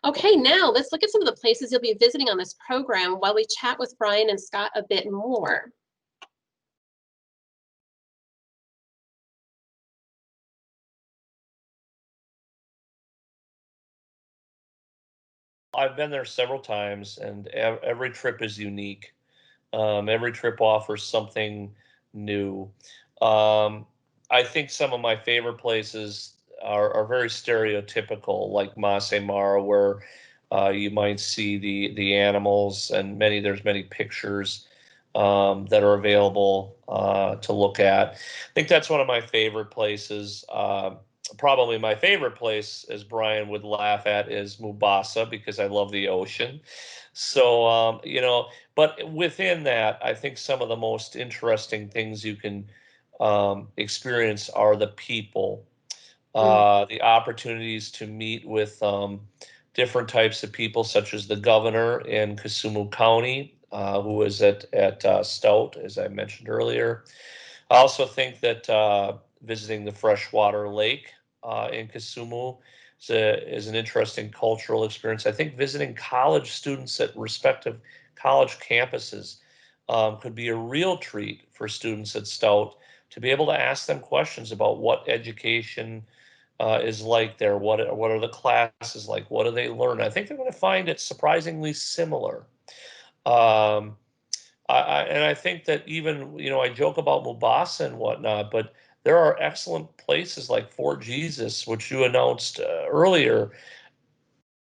Okay, now let's look at some of the places you'll be visiting on this program while we chat with Brian and Scott a bit more. I've been there several times, and every trip is unique. Every trip offers something new. Um, I think some of my favorite places are very stereotypical, like Masai Mara, where you might see the animals, and there's many pictures that are available to look at. I think that's one of my favorite places. Probably my favorite place, as Brian would laugh at, is Mombasa because I love the ocean. So, but within that, I think some of the most interesting things you can experience are the people, the opportunities to meet with different types of people, such as the governor in Kisumu County, who is at Stout, as I mentioned earlier. I also think that visiting the freshwater lake in Kisumu is an interesting cultural experience. I think visiting college students at respective college campuses could be a real treat for students at Stout to be able to ask them questions about what education is like there. What are the classes like? What do they learn? I think they're going to find it surprisingly similar. Um, and I think that even, I joke about Mombasa and whatnot, but there are excellent places like Fort Jesus, which you announced earlier,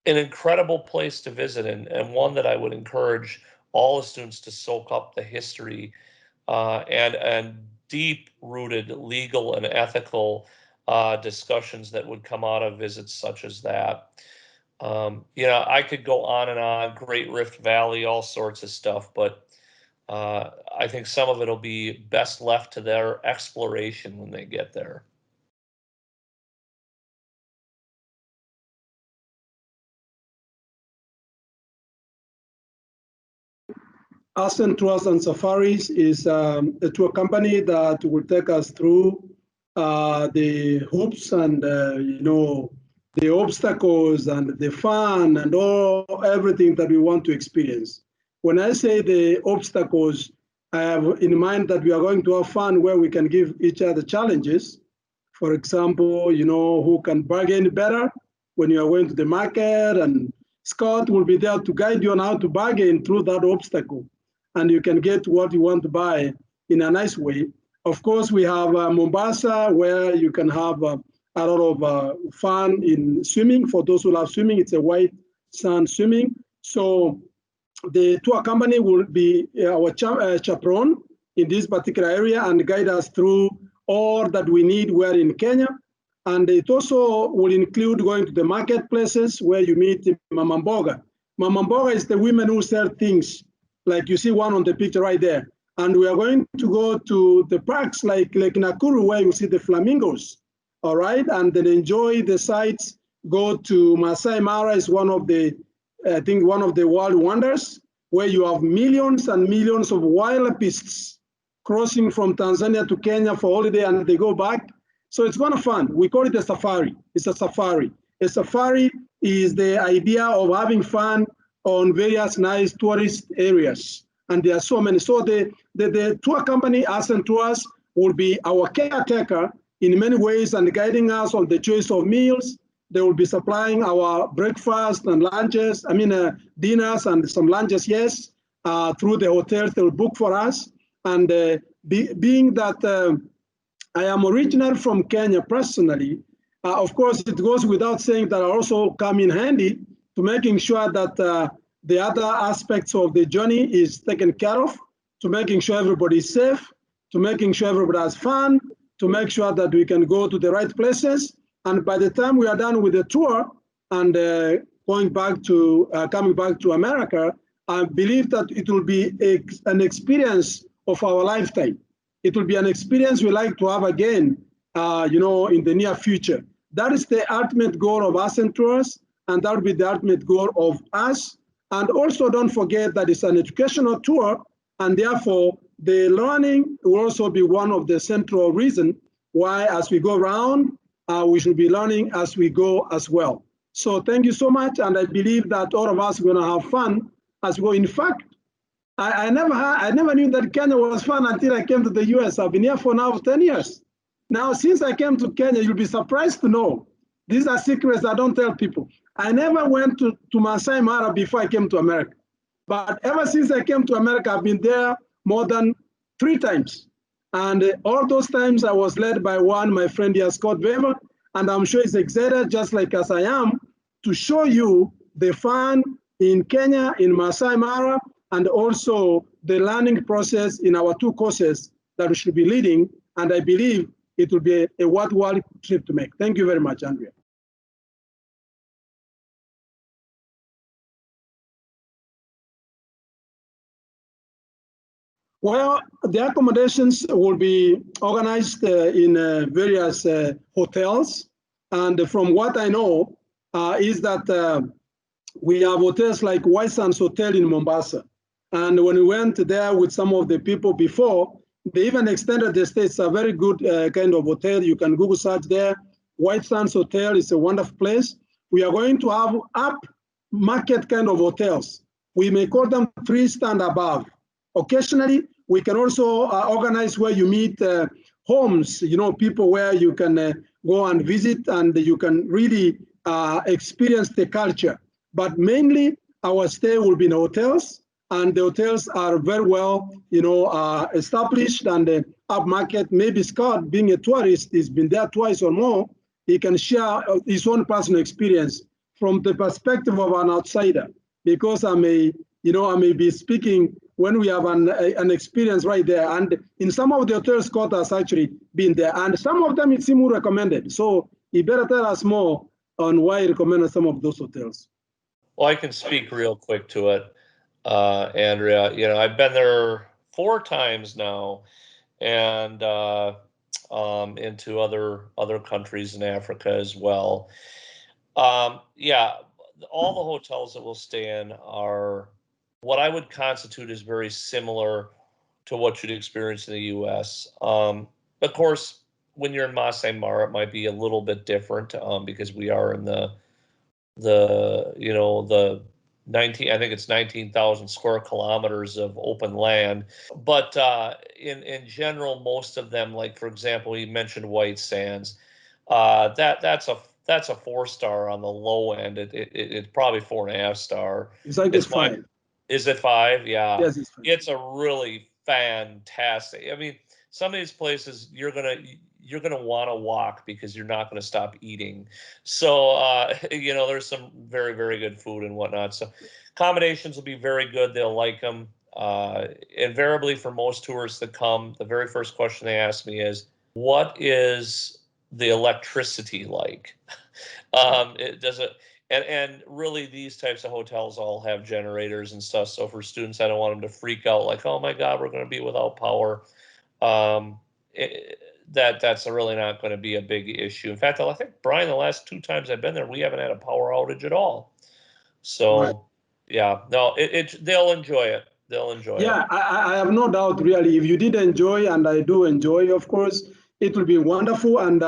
an incredible place to visit, and one that I would encourage all the students to soak up the history and deep rooted legal and ethical discussions that would come out of visits such as that. I could go on and on, Great Rift Valley, all sorts of stuff, but I think some of it will be best left to their exploration when they get there. Ascent Tours and Safaris is a tour company that will take us through the hoops and the obstacles and the fun and everything that we want to experience. When I say the obstacles, I have in mind that we are going to have fun where we can give each other challenges. For example, who can bargain better when you are going to the market, and Scott will be there to guide you on how to bargain through that obstacle, and you can get what you want to buy in a nice way. Of course, we have Mombasa, where you can have a lot of fun in swimming. For those who love swimming, it's a white sand swimming. So the tour company will be our chaperone in this particular area and guide us through all that we need. We're in Kenya. And it also will include going to the marketplaces where you meet Mama Mboga. Mama Mboga is the women who sell things, like you see one on the picture right there. And we are going to go to the parks like Nakuru, where you see the flamingos, all right? And then enjoy the sights. Go to Masai Mara, is one of the world wonders, where you have millions and millions of wildebeests crossing from Tanzania to Kenya for holiday, and they go back. So it's kind of fun. We call it a safari. It's a safari. A safari is the idea of having fun on various nice tourist areas. And there are so many. So the tour company, Ascent Tours, will be our caretaker in many ways and guiding us on the choice of meals. They will be supplying our breakfast and lunches, dinners and some lunches, yes, through the hotels they will book for us. And being that I am original from Kenya personally, of course, it goes without saying that I also come in handy to making sure that the other aspects of the journey is taken care of, to making sure everybody is safe, to making sure everybody has fun, to make sure that we can go to the right places. And by the time we are done with the tour and coming back to America, I believe that it will be an experience of our lifetime. It will be an experience we like to have again, in the near future. That is the ultimate goal of Ascent Tours, and that will be the ultimate goal of us. And also don't forget that it's an educational tour, and therefore the learning will also be one of the central reasons why, as we go around, we should be learning as we go as well. So thank you so much, and I believe that all of us are going to have fun as we go. In fact, I never knew that Kenya was fun until I came to the US. I've been here for now 10 years. Now, since I came to Kenya, you'll be surprised to know, these are secrets I don't tell people. I never went to Masai Mara before I came to America. But ever since I came to America, I've been there more than 3 times. And all those times I was led by my friend here, Scott Vaver, and I'm sure he's excited, just like as I am, to show you the fun in Kenya, in Masai Mara, and also the learning process in our 2 courses that we should be leading. And I believe it will be a worthwhile trip to make. Thank you very much, Andrea. Well, the accommodations will be organized in various hotels. And from what I know is that we have hotels like White Sands Hotel in Mombasa. And when we went there with some of the people before, they even extended the stay. It's a very good kind of hotel. You can Google search there. White Sands Hotel is a wonderful place. We are going to have up market kind of hotels. We may call them 3-star and above. Occasionally, we can also organize where you meet homes, people where you can go and visit and you can really experience the culture. But mainly, our stay will be in hotels, and the hotels are very well, established and upmarket. Maybe Scott, being a tourist, he's been there twice or more. He can share his own personal experience from the perspective of an outsider, because I may be speaking when we have an experience right there. And in some of the hotels, Scott has actually been there, and some of them it seems recommended. So he better tell us more on why he recommended some of those hotels. Well, I can speak real quick to it, Andrea. I've been there 4 times now, and into other countries in Africa as well. Yeah, all the hotels that we'll stay in are what I would constitute as very similar to what you'd experience in the U.S. Of course, when you're in Masai Mara, it might be a little bit different because we are in the 19,000 square kilometers of open land. But in general, most of them, like for example, you mentioned White Sands, that's a 4-star on the low end. It's probably 4.5 star. It's like it's 5. Is it 5? Yeah. Yes, it's 5. It's a really fantastic. I mean, some of these places you're gonna want to walk because you're not going to stop eating. So there's some very, very good food and whatnot. So accommodations will be very good. They'll like them. Invariably, for most tourists that come, the very first question they ask me is, "What is the electricity like?" It doesn't. And really, these types of hotels all have generators and stuff. So for students, I don't want them to freak out like, "Oh my God, we're going to be without power." That's really not going to be a big issue. In fact, I think, Brian, the last 2 times I've been there, we haven't had a power outage at all. So, right. Yeah, no, they'll enjoy it. They'll enjoy it. Yeah, I have no doubt, really. If you did enjoy, and I do enjoy, of course, it will be wonderful. And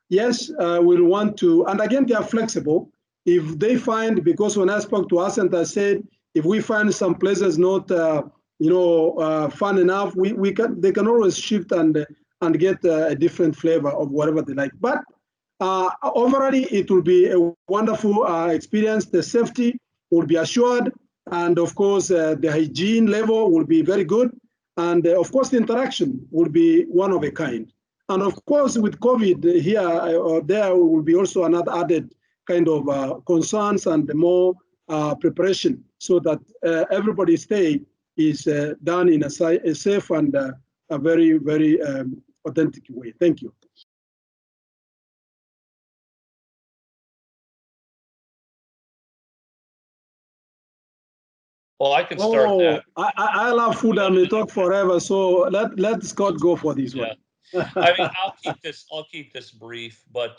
yes, we'll want to, and again, they are flexible. If they find, because when I spoke to us, and I said, if we find some places not, fun enough, they can always shift and get a different flavor of whatever they like. But overall, it will be a wonderful experience. The safety will be assured. And of course, the hygiene level will be very good. And of course, the interaction will be one of a kind. And of course, with COVID here or there will be also another added kind of concerns and more preparation so that everybody's stay is done in a safe and a very, very authentic way. Thank you. Well, I can start that. I love food. I may talk forever, so let Scott go for this one. I mean, I'll keep this brief, but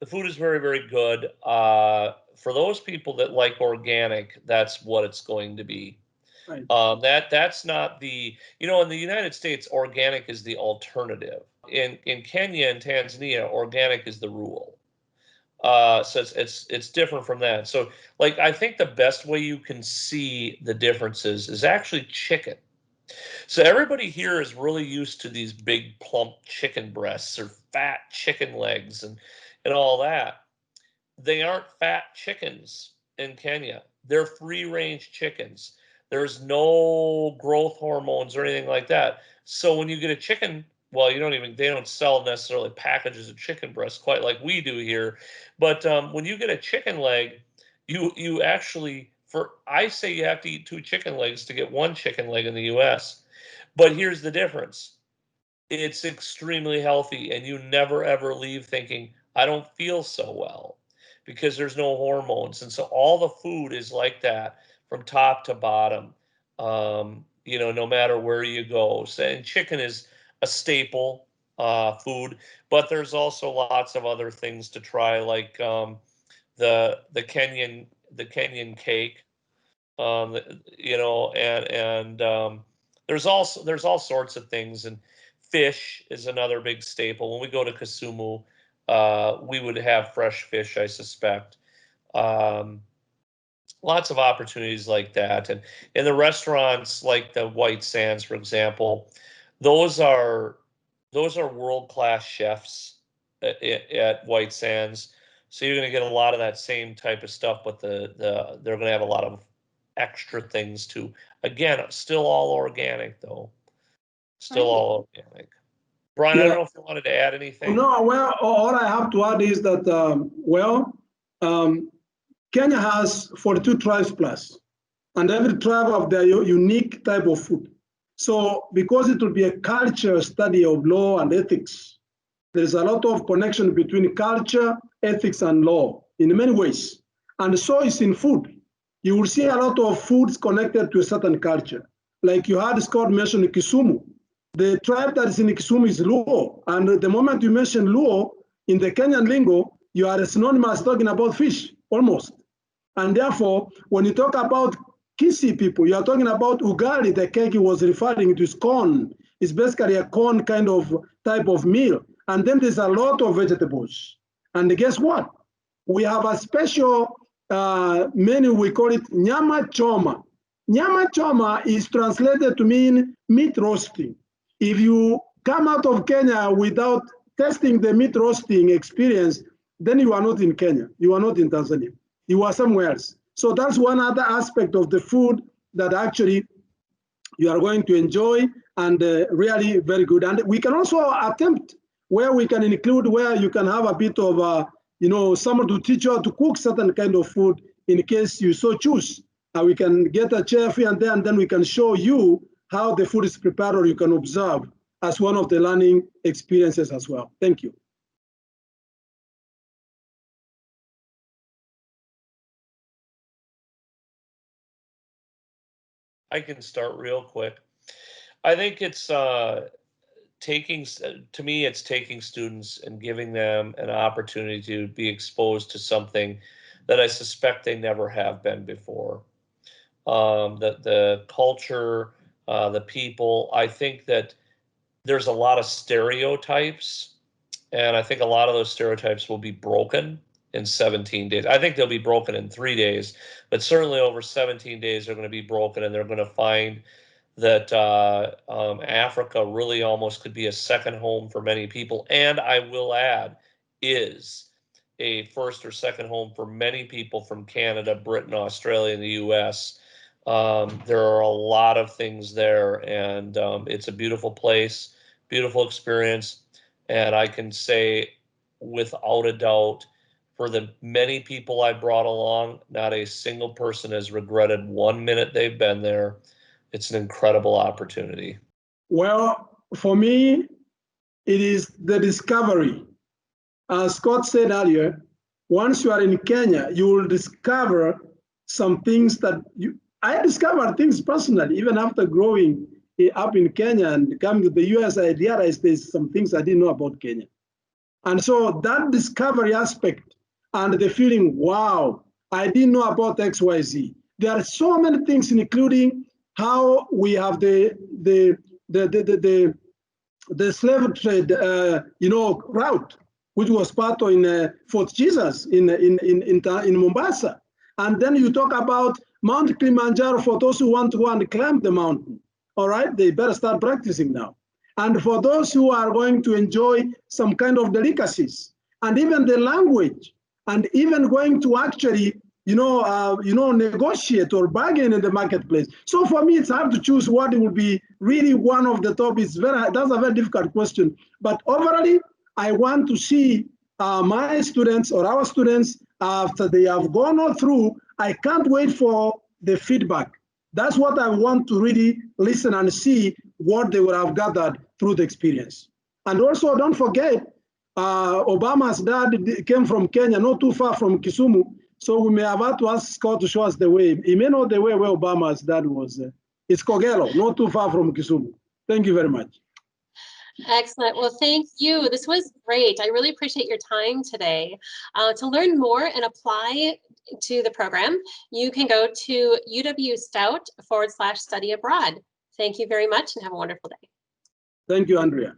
the food is very, very good. For those people that like organic, that's what it's going to be. Right. That's not the, in the United States, organic is the alternative. In Kenya and Tanzania, organic is the rule. So it's different from that. So like I think the best way you can see the differences is actually chicken. So everybody here is really used to these big plump chicken breasts or fat chicken legs and all that. They aren't fat chickens in Kenya. They're free-range chickens. There's no growth hormones or anything like that. So when you get a chicken, well, they don't sell necessarily packages of chicken breasts quite like we do here. But when you get a chicken leg, you actually, I say you have to eat 2 chicken legs to get 1 chicken leg in the US. But here's the difference. It's extremely healthy, and you never ever leave thinking, I don't feel so well, because there's no hormones. And so all the food is like that from top to bottom, no matter where you go. So, and chicken is a staple food, but there's also lots of other things to try, like the Kenyan cake, and there's all sorts of things. And fish is another big staple. When we go to Kisumu, we would have fresh fish, I suspect. Lots of opportunities like that. And in the restaurants, like the White Sands, for example, those are world-class chefs at White Sands. So you're going to get a lot of that same type of stuff, but they're going to have a lot of extra things too. Again, still all organic though. Still all organic. Brian, I don't know if you wanted to add anything. No, well, all I have to add is that, Kenya has 42 tribes plus, and every tribe have their unique type of food. So because it will be a culture study of law and ethics, there's a lot of connection between culture, ethics, and law in many ways. And so is in food. You will see a lot of foods connected to a certain culture. Like you had Scott mention Kisumu. The tribe that is in Kisumu is Luo. And the moment you mention Luo, in the Kenyan lingo, you are synonymous talking about fish, almost. And therefore, when you talk about Kisi people, you are talking about ugali, the cake he was referring to is corn. It's basically a corn kind of type of meal. And then there's a lot of vegetables. And guess what? We have a special menu, we call it nyama choma. Nyama choma is translated to mean meat roasting. If you come out of Kenya without testing the meat roasting experience, then you are not in Kenya. You are not in Tanzania. You are somewhere else. So that's one other aspect of the food that actually you are going to enjoy, and really very good. And we can also attempt where we can include where you can have a bit of, someone to teach you how to cook certain kind of food in case you so choose. We can get a chef here and there, and then we can show you how the food is prepared, or you can observe as one of the learning experiences as well. Thank you. I can start real quick. I think it's taking students and giving them an opportunity to be exposed to something that I suspect they never have been before. The culture, the people. I think that there's a lot of stereotypes, and I think a lot of those stereotypes will be broken in 17 days. I think they'll be broken in 3 days, but certainly over 17 days they're going to be broken, and they're going to find that Africa really almost could be a second home for many people, and I will add, is a first or second home for many people from Canada, Britain, Australia, and the US. There are a lot of things there, and it's a beautiful place, beautiful experience, and I can say without a doubt, for the many people I brought along, not a single person has regretted 1 minute they've been there. It's an incredible opportunity. Well, for me, it is the discovery. As Scott said earlier, once you are in Kenya, you will discover some things that I discovered things personally, even after growing up in Kenya and coming to the US, I realized there's some things I didn't know about Kenya. And so that discovery aspect and the feeling, wow, I didn't know about XYZ. There are so many things, including how we have the slave trade, route, which was part of in Fort Jesus in Mombasa. And then you talk about Mount Kilimanjaro for those who want to go and climb the mountain. All right, they better start practicing now. And for those who are going to enjoy some kind of delicacies, and even the language, and even going to actually, negotiate or bargain in the marketplace. So for me, it's hard to choose what will be really one of the top. That's a very difficult question. But overall, I want to see my students or our students after they have gone all through. I can't wait for the feedback. That's what I want to really listen and see what they would have gathered through the experience. And also, don't forget, Obama's dad came from Kenya, not too far from Kisumu. So we may have had to ask Scott to show us the way. He may know the way where Obama's dad was. It's Kogelo, not too far from Kisumu. Thank you very much. Excellent. Well, thank you. This was great. I really appreciate your time today. To learn more and apply to the program, you can go to UW-Stout /study abroad. Thank you very much and have a wonderful day. Thank you, Andrea.